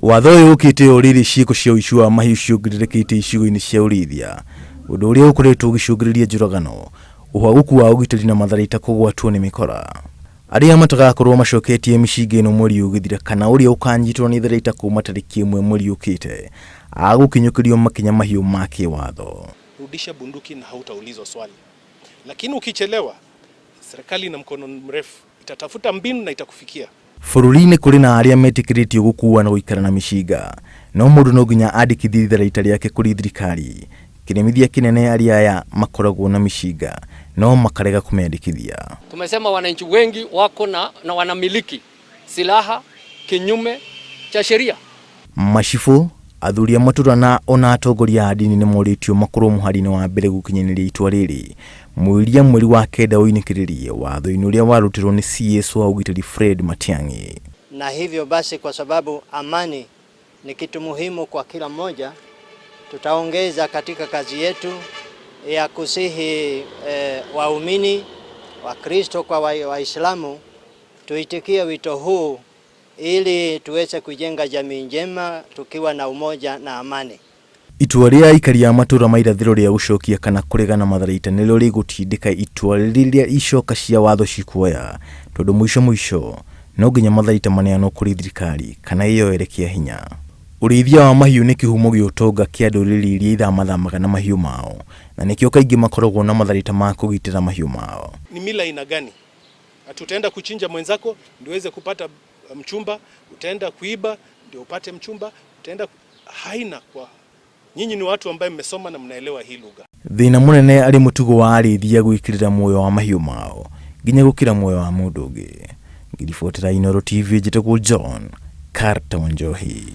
watho uyu ukite uriri ciiko cia uici wa mahiu ciongirĩrĩkĩte icigo-inĩ cia ũrĩithia, ũndũ ũrĩa ũkoretwo ũgĩcũngĩrĩria njũragano, ũhaguku wa ũgitĩri na matharaita kũgwatwo nĩ mĩkora. Arĩa matagakorwo macoketie mĩcinga ĩno mweri ũgĩthira kana ũrĩa ũkanyitwo nĩ tharaita kuma tarĩki 1 mweri ũkĩte agũkinyũkĩrio makinya mahiu ma kĩwatho. Rudisha bunduki na hautaulizwa swali. Lakini ukichelewa, serikali na mkono mrefu itatafuta mbinu na itakufikia. Bũrũri-inĩ kũrĩ na arĩa metĩkĩrĩtio gũkuua na gũikara na mĩcinga, no mũndũ no nginya andĩkithie tharaita rĩake kũrĩ thirikari. Kĩremithia kĩnene arĩa aya makoragwo na mĩcinga no makarega kũmĩandĩkithia. Tumesema wananchi wengi wako na wanamiliki silaha kinyume cha sheria. Macibũ, athuri a matũũra na ona atongoria a ndini nĩ morĩtio makorwo mũhari-inĩ wa mbere gũkinyanĩria itua rĩrĩ mweri wa kenda ũinĩkĩrĩrie watho-inĩ ũrĩa warutirwo nĩ CS wa ũgitĩri Fred Matiang'i. Na hivyo basi, kwa sababu amani ni kitu muhimu kwa kila mmoja, tutaongeza katika kazi yetu ya kusihi waumini wa Kristo kwa Waislamu tuitikie wito huu ili tuweze kujenga jamii njema tukiwa na umoja na amani. Itua rĩa aikari a matũũra ma irathĩro rĩa gũcokia kana kũregana matharaita nĩrĩo rĩgũtindĩka itua rĩrĩa icoka cia watho cikuoya, tondũ mũico no nginya matharaita maneanwo kũrĩ thirikari kana ĩyoerekia hinya. Ũrĩithia wa mahiũ nĩ kĩhumo gĩa ũtonga kĩa ndũrĩrĩ iria ithamathamaga na mahiũ mao, na nĩkĩo kaingĩ makoragwo na matharaita ma kũgitĩra mahiũ mao. Ni mila ina gani? Utaenda kuchinja mwenzako ndio uweze kupata mchumba, utaenda kuiba ndio upate mchumba, utaenda haina kwa nyinyi ni watu ambao mmesoma na mnaelewa hii lugha. Thĩna mũnene arĩ mũtugo wa arĩithia gwĩkĩrĩra muoyo wa mahiũ mao nginya gũkĩra muoyo wa mũndũ ũngĩ. Ngiribotera Inooro TV, njĩtagwo John Carter Wanjohi.